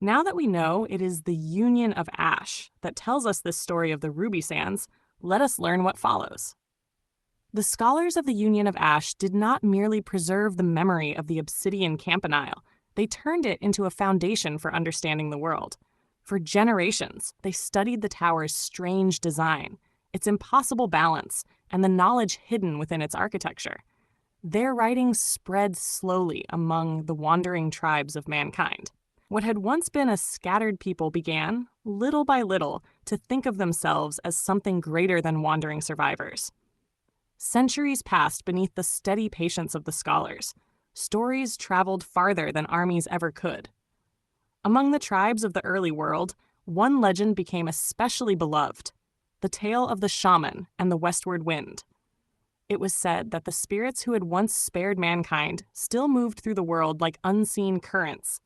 Now that we know it is the union of ash that tells us this story of the ruby sands, let us learn what follows. The scholars of the Union of Ash did not merely preserve the memory of the obsidian campanile, they turned it into a foundation for understanding the world. For generations, they studied the tower's strange design, its impossible balance, and the knowledge hidden within its architecture. Their writings spread slowly among the wandering tribes of mankind. What had once been a scattered people began, little by little, to think of themselves as something greater than wandering survivors. Centuries passed beneath the steady patience of the scholars. Stories traveled farther than armies ever could. Among the tribes of the early world, one legend became especially beloved: the tale of the shaman and the westward wind. It was said that the spirits who had once spared mankind still moved through the world like unseen currents,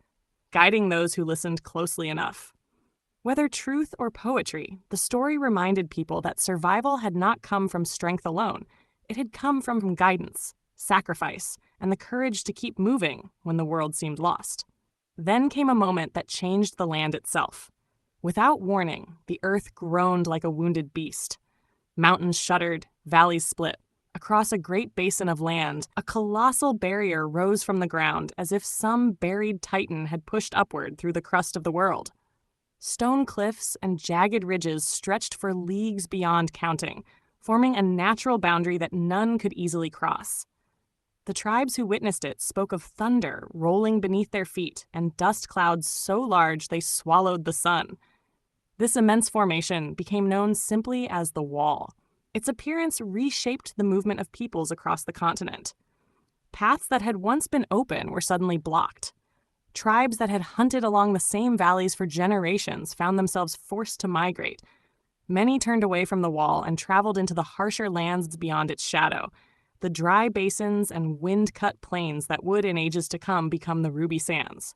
guiding those who listened closely enough. Whether truth or poetry, the story reminded people that survival had not come from strength alone. It had come from guidance, sacrifice, and the courage to keep moving when the world seemed lost. Then came a moment that changed the land itself. Without warning, the earth groaned like a wounded beast. Mountains shuddered, valleys split. Across a great basin of land, a colossal barrier rose from the ground as if some buried titan had pushed upward through the crust of the world. Stone cliffs and jagged ridges stretched for leagues beyond counting, forming a natural boundary that none could easily cross. The tribes who witnessed it spoke of thunder rolling beneath their feet and dust clouds so large they swallowed the sun. This immense formation became known simply as the Wall. Its appearance reshaped the movement of peoples across the continent. Paths that had once been open were suddenly blocked. Tribes that had hunted along the same valleys for generations found themselves forced to migrate. Many turned away from the Wall and traveled into the harsher lands beyond its shadow, the dry basins and wind-cut plains that would, in ages to come, become the Ruby Sands.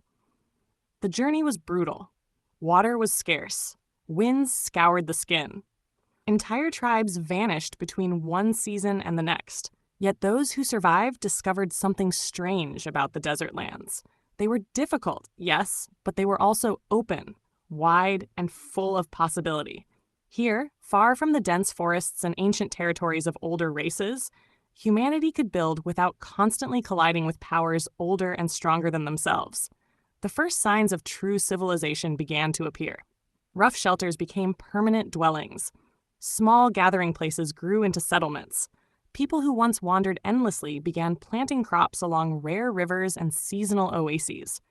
The journey was brutal. Water was scarce. Winds scoured the skin. Entire tribes vanished between one season and the next, yet those who survived discovered something strange about the desert lands. They were difficult, yes, but they were also open, wide, and full of possibility. Here, far from the dense forests and ancient territories of older races, humanity could build without constantly colliding with powers older and stronger than themselves. The first signs of true civilization began to appear. Rough shelters became permanent dwellings. Small gathering places grew into settlements. People who once wandered endlessly began planting crops along rare rivers and seasonal oases.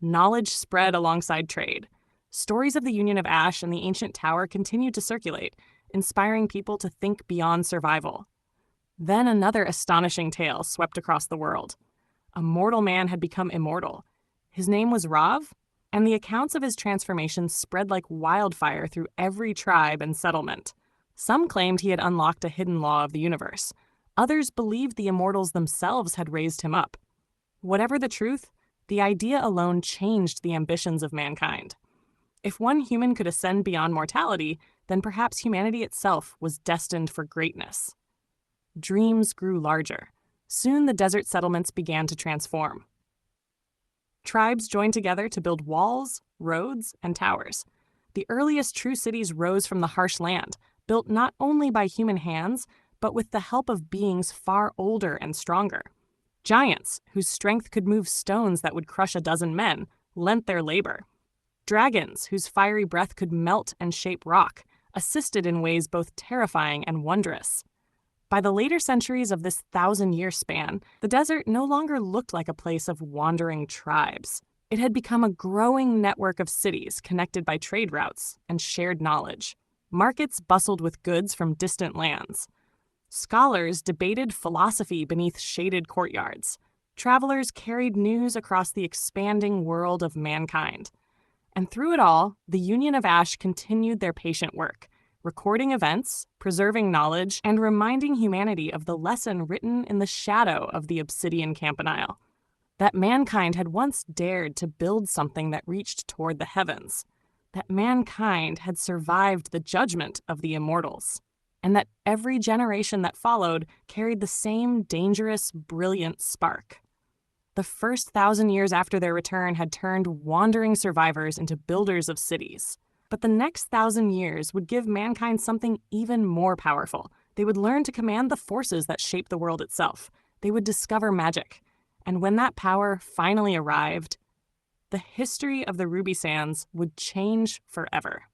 Knowledge spread alongside trade. Stories of the Union of Ash and the ancient tower continued to circulate, inspiring people to think beyond survival. Then another astonishing tale swept across the world. A mortal man had become immortal. His name was Rav, and the accounts of his transformation spread like wildfire through every tribe and settlement. Some claimed he had unlocked a hidden law of the universe. Others believed the immortals themselves had raised him up. Whatever the truth, the idea alone changed the ambitions of mankind. If one human could ascend beyond mortality, then perhaps humanity itself was destined for greatness. Dreams grew larger. Soon the desert settlements began to transform. Tribes joined together to build walls, roads, and towers. The earliest true cities rose from the harsh land, built not only by human hands, but with the help of beings far older and stronger. Giants, whose strength could move stones that would crush a dozen men, lent their labor. Dragons, whose fiery breath could melt and shape rock, assisted in ways both terrifying and wondrous. By the later centuries of this 1,000-year span, the desert no longer looked like a place of wandering tribes. It had become a growing network of cities connected by trade routes and shared knowledge. Markets bustled with goods from distant lands. Scholars debated philosophy beneath shaded courtyards. Travelers carried news across the expanding world of mankind. And through it all, the Union of Ash continued their patient work, recording events, preserving knowledge, and reminding humanity of the lesson written in the shadow of the obsidian campanile. That mankind had once dared to build something that reached toward the heavens. That mankind had survived the judgment of the immortals. And that every generation that followed carried the same dangerous, brilliant spark. The first 1,000 years after their return had turned wandering survivors into builders of cities. But the next 1,000 years would give mankind something even more powerful. They would learn to command the forces that shape the world itself. They would discover magic. And when that power finally arrived, the history of the Ruby Sands would change forever.